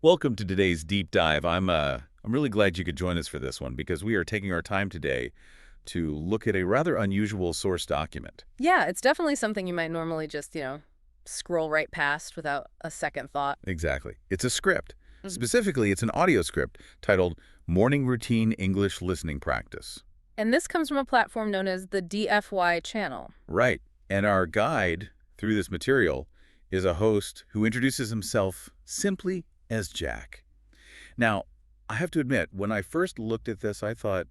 Welcome to today's deep dive. I'm really glad you could join us for this one because we are taking our time today to look at a rather unusual source document. Yeah, it's definitely something you might normally just, scroll right past without a second thought. Exactly. It's a script. Specifically, it's an audio script titled Morning Routine English Listening Practice. And this comes from a platform known as the DFY Channel. Right. And our guide through this material is a host who introduces himself simply as Jack. Now, I have to admit, when I first looked at this, I thought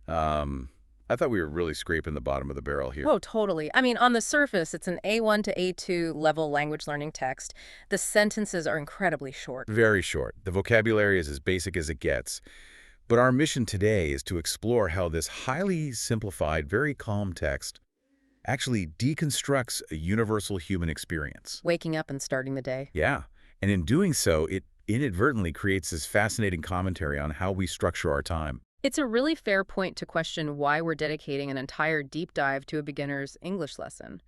we were really scraping the bottom of the barrel here. Oh, totally. I mean, on the surface, it's an A1 to A2 level language learning text. The sentences are incredibly short. Very short. The vocabulary is as basic as it gets. But our mission today is to explore how this highly simplified, very calm text actually deconstructs a universal human experience. Waking up and starting the day. Yeah. And in doing so, it inadvertently creates this fascinating commentary on how we structure our time. It's a really fair point to question why we're dedicating an entire deep dive to a beginner's English lesson.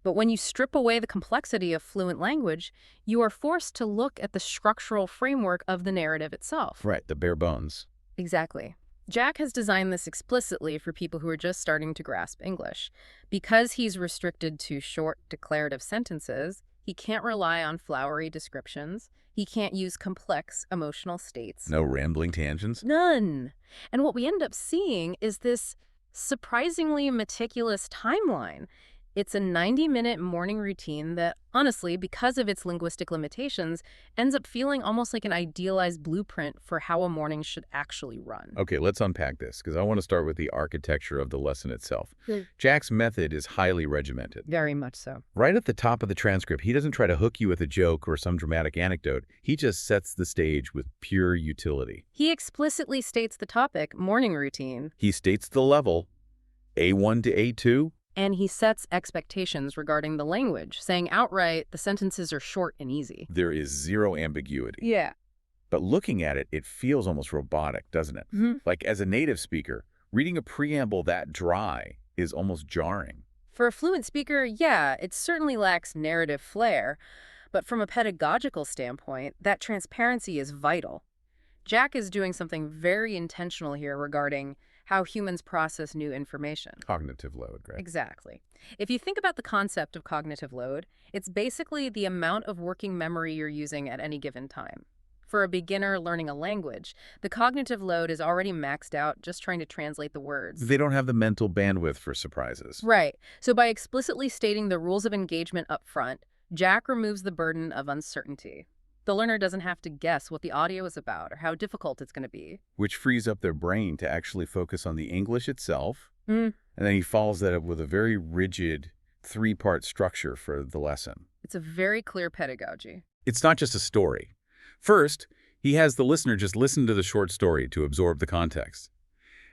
But when you strip away the complexity of fluent language, you are forced to look at the structural framework of the narrative itself. Right, the bare bones. Exactly. Jack has designed this explicitly for people who are just starting to grasp English. Because he's restricted to short declarative sentences, he can't rely on flowery descriptions. He can't use complex emotional states. No rambling tangents? None. And what we end up seeing is this surprisingly meticulous timeline. It's a 90-minute morning routine that, honestly, because of its linguistic limitations, ends up feeling almost like an idealized blueprint for how a morning should actually run. Okay, let's unpack this, because I want to start with the architecture of the lesson itself. Good. Jack's method is highly regimented. Very much so. Right at the top of the transcript, he doesn't try to hook you with a joke or some dramatic anecdote. He just sets the stage with pure utility. He explicitly states the topic, morning routine. He states the level, A1 to A2. And he sets expectations regarding the language, saying outright the sentences are short and easy. There is zero ambiguity. Yeah. But looking at it, it feels almost robotic, doesn't it? Like as a native speaker, reading a preamble that dry is almost jarring. For a fluent speaker, yeah, it certainly lacks narrative flair. But from a pedagogical standpoint, that transparency is vital. Jack is doing something very intentional here regarding how humans process new information. Cognitive load, right? Exactly. If you think about the concept of cognitive load, it's basically the amount of working memory you're using at any given time. For a beginner learning a language, the cognitive load is already maxed out just trying to translate the words. They don't have the mental bandwidth for surprises. Right. So by explicitly stating the rules of engagement up front, Jack removes the burden of uncertainty. The learner doesn't have to guess what the audio is about or how difficult it's going to be. Which frees up their brain to actually focus on the English itself. And then he follows that up with a very rigid three-part structure for the lesson. It's a very clear pedagogy. It's not just a story. First, he has the listener just listen to the short story to absorb the context.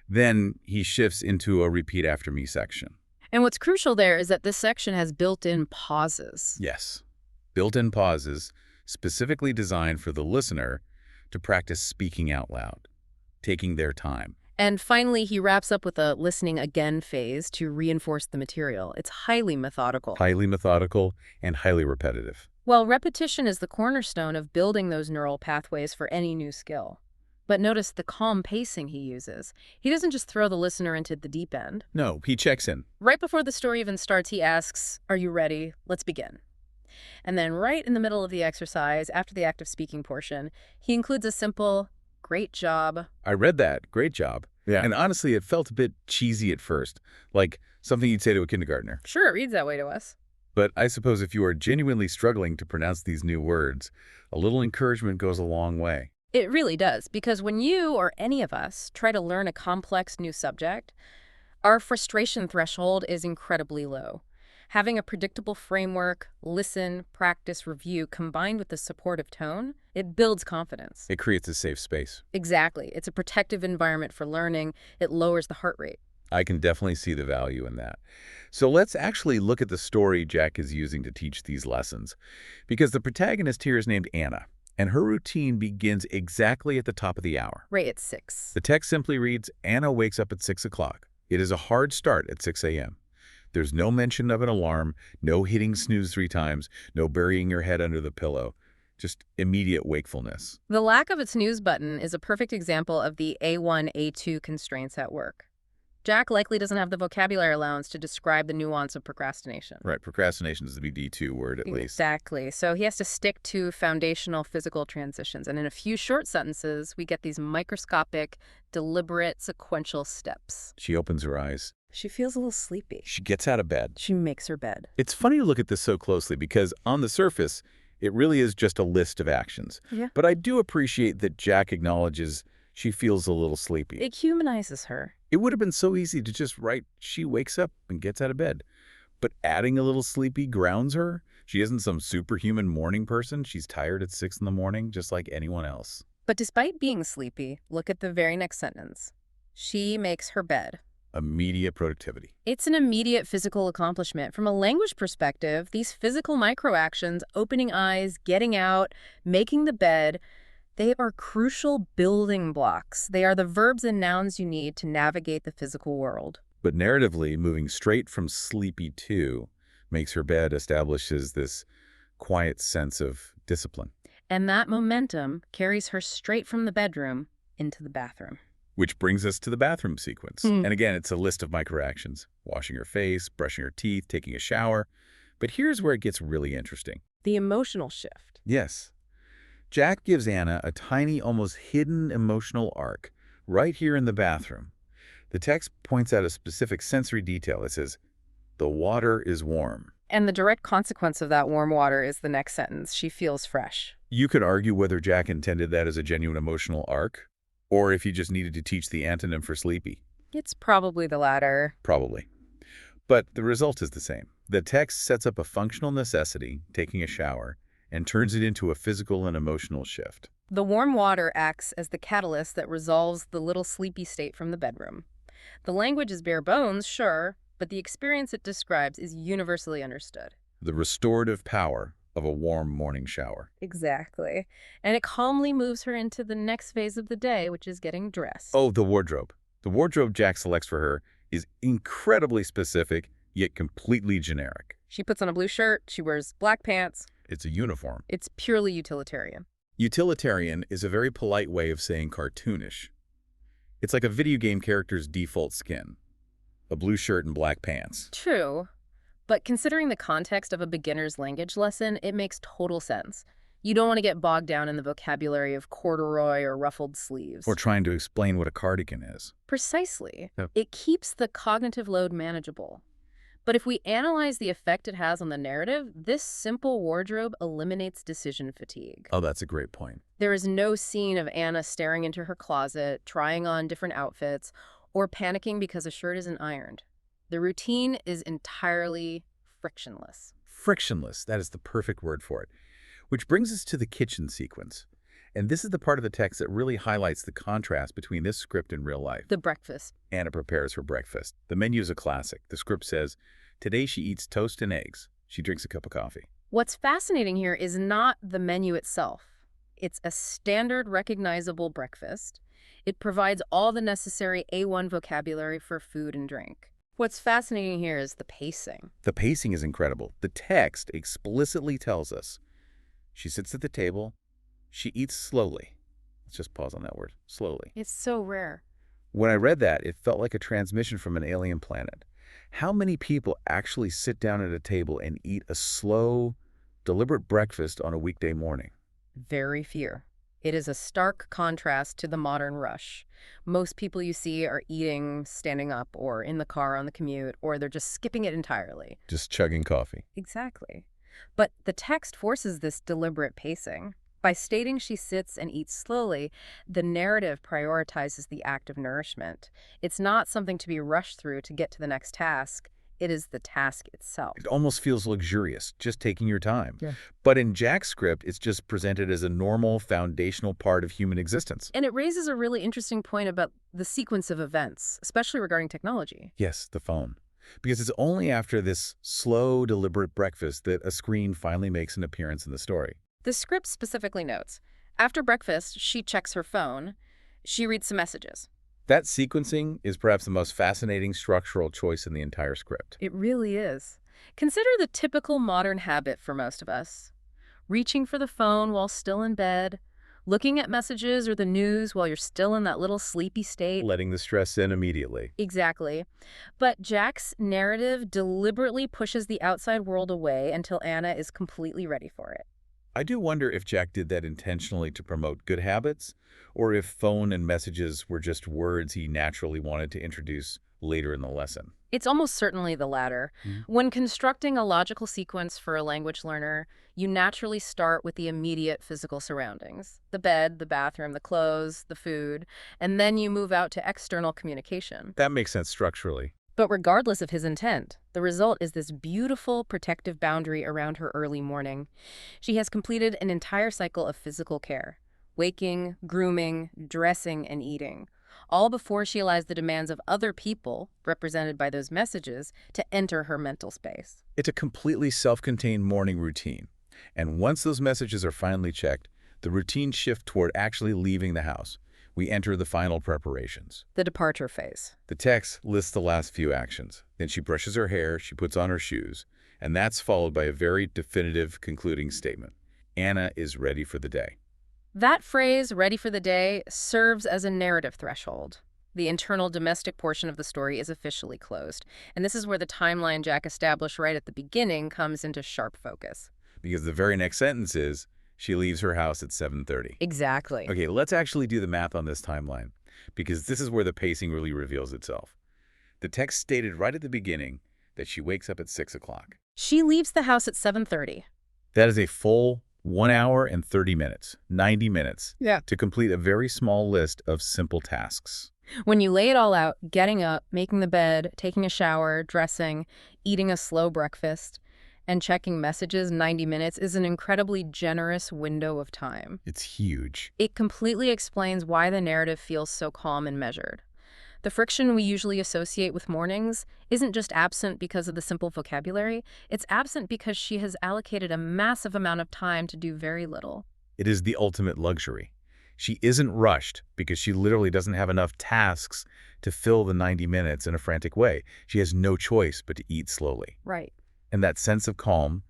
Then he shifts into a repeat after me section. And what's crucial there is that this section has built-in pauses. Yes, built-in pauses specifically designed for the listener to practice speaking out loud, taking their time. And finally, he wraps up with a listening again phase to reinforce the material. It's highly methodical. Highly methodical and highly repetitive. Well, repetition is the cornerstone of building those neural pathways for any new skill. But notice the calm pacing he uses. He doesn't just throw the listener into the deep end. No, he checks in. Right before the story even starts, he asks, "Are you ready? Let's begin." And then right in the middle of the exercise, after the active speaking portion, he includes a simple, "Great job." I read that. Great job. Yeah. And honestly, it felt a bit cheesy at first, like something you'd say to a kindergartner. Sure, it reads that way to us. But I suppose if you are genuinely struggling to pronounce these new words, a little encouragement goes a long way. It really does, because when you or any of us try to learn a complex new subject, our frustration threshold is incredibly low. Having a predictable framework, listen, practice, review, combined with a supportive tone, it builds confidence. It creates a safe space. Exactly. It's a protective environment for learning. It lowers the heart rate. I can definitely see the value in that. So let's actually look at the story Jack is using to teach these lessons. Because the protagonist here is named Anna, and her routine begins exactly at the top of the hour. Right at 6. The text simply reads, Anna wakes up at 6 o'clock. It is a hard start at 6 a.m. There's no mention of an alarm, no hitting snooze 3 times, no burying your head under the pillow. just immediate wakefulness. The lack of a snooze button is a perfect example of the A1-A2 constraints at work. Jack likely doesn't have the vocabulary allowance to describe the nuance of procrastination. Right, procrastination is the D2 word at least. Exactly. So he has to stick to foundational physical transitions. And in a few short sentences, we get these microscopic, deliberate, sequential steps. She opens her eyes. She feels a little sleepy. She gets out of bed. She makes her bed. It's funny to look at this so closely because on the surface, it really is just a list of actions. Yeah. But I do appreciate that Jack acknowledges she feels a little sleepy. It humanizes her. It would have been so easy to just write, she wakes up and gets out of bed. But adding a little sleepy grounds her. She isn't some superhuman morning person. She's tired at 6 in the morning, just like anyone else. But despite being sleepy, look at the very next sentence. She makes her bed. Immediate productivity. It's an immediate physical accomplishment. From a language perspective, these physical microactions, opening eyes, getting out, making the bed, they are crucial building blocks. They are the verbs and nouns you need to navigate the physical world. But narratively, moving straight from sleepy to makes her bed establishes this quiet sense of discipline. And that momentum carries her straight from the bedroom into the bathroom. Which brings us to the bathroom sequence. And again, it's a list of microactions. Washing her face, brushing her teeth, taking a shower. But here's where it gets really interesting. The emotional shift. Yes. Jack gives Anna a tiny, almost hidden emotional arc right here in the bathroom. The text points out a specific sensory detail. It says, the water is warm. And the direct consequence of that warm water is the next sentence. She feels fresh. You could argue whether Jack intended that as a genuine emotional arc, or if he just needed to teach the antonym for sleepy. It's probably the latter. Probably. But the result is the same. The text sets up a functional necessity, taking a shower, and turns it into a physical and emotional shift. The warm water acts as the catalyst that resolves the little sleepy state from the bedroom. The language is bare bones, sure, but the experience it describes is universally understood. The restorative power of a warm morning shower. Exactly. And it calmly moves her into the next phase of the day, which is getting dressed. Oh, the wardrobe. The wardrobe Jack selects for her is incredibly specific, yet completely generic. She puts on a blue shirt, she wears black pants. It's a uniform. It's purely utilitarian. Utilitarian is a very polite way of saying cartoonish. It's like a video game character's default skin. A blue shirt and black pants. True. But considering the context of a beginner's language lesson, it makes total sense. You don't want to get bogged down in the vocabulary of corduroy or ruffled sleeves. Or trying to explain what a cardigan is. Precisely. Yep. It keeps the cognitive load manageable. But if we analyze the effect it has on the narrative, this simple wardrobe eliminates decision fatigue. Oh, that's a great point. There is no scene of Anna staring into her closet, trying on different outfits, or panicking because a shirt isn't ironed. The routine is entirely frictionless. Frictionless, that is the perfect word for it. Which brings us to the kitchen sequence. And this is the part of the text that really highlights the contrast between this script and real life. The breakfast. Anna prepares her breakfast. The menu is a classic. The script says, today she eats toast and eggs. She drinks a cup of coffee. What's fascinating here is not the menu itself. It's a standard, recognizable breakfast. It provides all the necessary A1 vocabulary for food and drink. What's fascinating here is the pacing. The pacing is incredible. The text explicitly tells us she sits at the table, she eats slowly. Let's just pause on that word, slowly. It's so rare. When I read that, it felt like a transmission from an alien planet. How many people actually sit down at a table and eat a slow, deliberate breakfast on a weekday morning? Very few. It is a stark contrast to the modern rush. Most people you see are eating, standing up, or in the car on the commute, or they're just skipping it entirely. Just chugging coffee. Exactly. But the text forces this deliberate pacing. By stating she sits and eats slowly, the narrative prioritizes the act of nourishment. It's not something to be rushed through to get to the next task. It is the task itself. It almost feels luxurious, just taking your time. Yeah. But in Jack's script, it's just presented as a normal, foundational part of human existence. And it raises a really interesting point about the sequence of events, especially regarding technology. Yes, the phone. Because it's only after this slow, deliberate breakfast that a screen finally makes an appearance in the story. The script specifically notes, after breakfast, she checks her phone. She reads some messages. That sequencing is perhaps the most fascinating structural choice in the entire script. It really is. Consider the typical modern habit for most of us. reaching for the phone while still in bed, looking at messages or the news while you're still in that little sleepy state. Letting the stress in immediately. Exactly. But Jack's narrative deliberately pushes the outside world away until Anna is completely ready for it. I do wonder if Jack did that intentionally to promote good habits, or if phone and messages were just words he naturally wanted to introduce later in the lesson. It's almost certainly the latter. When constructing a logical sequence for a language learner, you naturally start with the immediate physical surroundings: the bed, the bathroom, the clothes, the food, and then you move out to external communication. That makes sense structurally. But regardless of his intent, the result is this beautiful protective boundary around her early morning. She has completed an entire cycle of physical care: waking, grooming, dressing, and eating, all before she allows the demands of other people, represented by those messages, to enter her mental space. It's a completely self-contained morning routine. And once those messages are finally checked, the routine shifts toward actually leaving the house. We enter the final preparations. The departure phase. The text lists the last few actions. Then she brushes her hair, she puts on her shoes, and that's followed by a very definitive concluding statement. Anna is ready for the day. That phrase, ready for the day, serves as a narrative threshold. The internal domestic portion of the story is officially closed. And this is where the timeline Jack established right at the beginning comes into sharp focus. Because the very next sentence is, she leaves her house at 7:30. Exactly. Okay, let's actually do the math on this timeline, because this is where the pacing really reveals itself. The text stated right at the beginning that she wakes up at 6 o'clock. She leaves the house at 7:30. That is a full 1 hour and 30 minutes, 90 minutes, to complete a very small list of simple tasks. When you lay it all out, getting up, making the bed, taking a shower, dressing, eating a slow breakfast, and checking messages 90 minutes is an incredibly generous window of time. It's huge. It completely explains why the narrative feels so calm and measured. The friction we usually associate with mornings isn't just absent because of the simple vocabulary, it's absent because she has allocated a massive amount of time to do very little. It is the ultimate luxury. She isn't rushed because she literally doesn't have enough tasks to fill the 90 minutes in a frantic way. She has no choice but to eat slowly. Right. And that sense of calm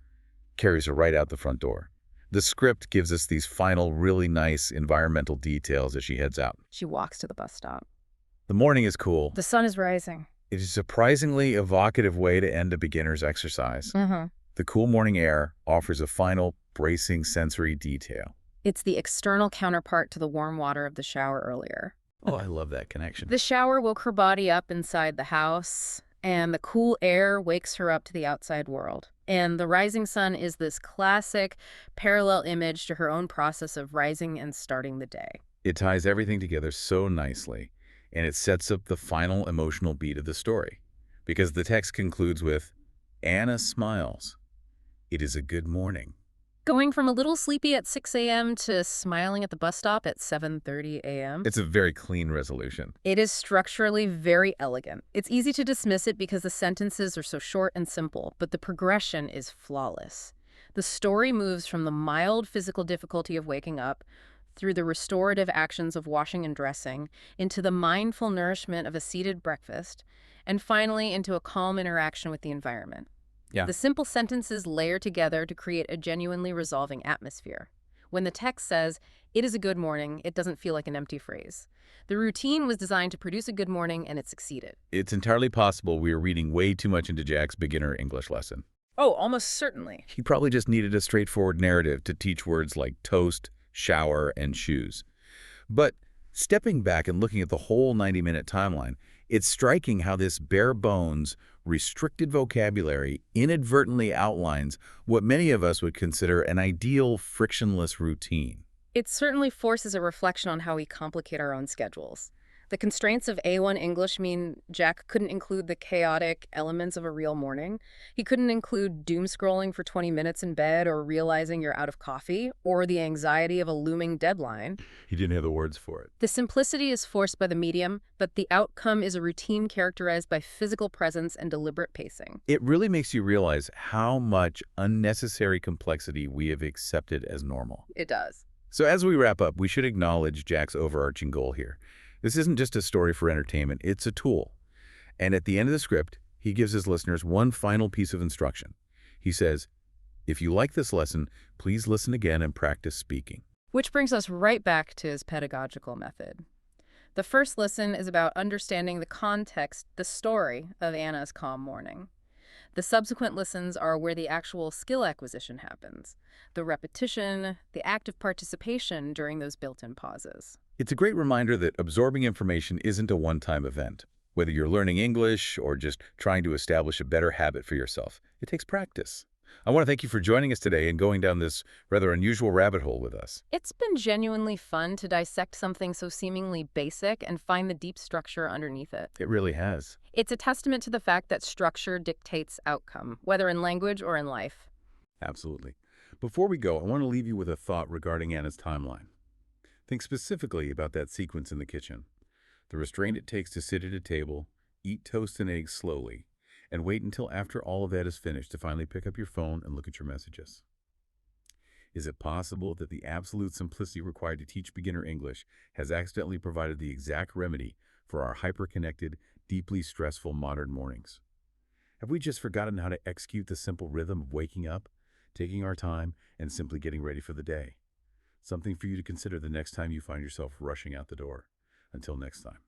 carries her right out the front door. The script gives us these final, really nice environmental details as she heads out. She walks to the bus stop. The morning is cool. The sun is rising. It is a surprisingly evocative way to end a beginner's exercise. The cool morning air offers a final, bracing sensory detail. It's the external counterpart to the warm water of the shower earlier. Oh, I love that connection. The shower woke her body up inside the house, and the cool air wakes her up to the outside world. And the rising sun is this classic parallel image to her own process of rising and starting the day. It ties everything together so nicely, and it sets up the final emotional beat of the story. Because the text concludes with, Anna smiles. It is a good morning. Going from a little sleepy at 6 a.m. to smiling at the bus stop at 7:30 a.m. It's a very clean resolution. It is structurally very elegant. It's easy to dismiss it because the sentences are so short and simple, but the progression is flawless. The story moves from the mild physical difficulty of waking up, through the restorative actions of washing and dressing, into the mindful nourishment of a seated breakfast, and finally into a calm interaction with the environment. Yeah. The simple sentences layer together to create a genuinely resolving atmosphere. When the text says, "It is a good morning," it doesn't feel like an empty phrase. The routine was designed to produce a good morning, and it succeeded. It's entirely possible we are reading way too much into Jack's beginner English lesson. Oh, almost certainly. He probably just needed a straightforward narrative to teach words like toast, shower, and shoes. But stepping back and looking at the whole 90-minute timeline, it's striking how this bare-bones, restricted vocabulary inadvertently outlines what many of us would consider an ideal, frictionless routine. It certainly forces a reflection on how we complicate our own schedules. The constraints of A1 English mean Jack couldn't include the chaotic elements of a real morning. He couldn't include doom scrolling for 20 minutes in bed, or realizing you're out of coffee, or the anxiety of a looming deadline. He didn't have the words for it. The simplicity is forced by the medium, but the outcome is a routine characterized by physical presence and deliberate pacing. It really makes you realize how much unnecessary complexity we have accepted as normal. It does. So as we wrap up, we should acknowledge Jack's overarching goal here. This isn't just a story for entertainment, it's a tool. And at the end of the script, he gives his listeners one final piece of instruction. He says, If you like this lesson, please listen again and practice speaking. Which brings us right back to his pedagogical method. The first lesson is about understanding the context, the story of Anna's calm morning. The subsequent lessons are where the actual skill acquisition happens, the repetition, the active participation during those built-in pauses. It's a great reminder that absorbing information isn't a one-time event. Whether you're learning English or just trying to establish a better habit for yourself, it takes practice. I want to thank you for joining us today and going down this rather unusual rabbit hole with us. It's been genuinely fun to dissect something so seemingly basic and find the deep structure underneath it. It really has. It's a testament to the fact that structure dictates outcome, whether in language or in life. Absolutely. Before we go, I want to leave you with a thought regarding Anna's timeline. Think specifically about that sequence in the kitchen. The restraint it takes to sit at a table, eat toast and eggs slowly, and wait until after all of that is finished to finally pick up your phone and look at your messages. Is it possible that the absolute simplicity required to teach beginner English has accidentally provided the exact remedy for our hyper-connected, deeply stressful modern mornings? Have we just forgotten how to execute the simple rhythm of waking up, taking our time, and simply getting ready for the day? Something for you to consider the next time you find yourself rushing out the door. Until next time.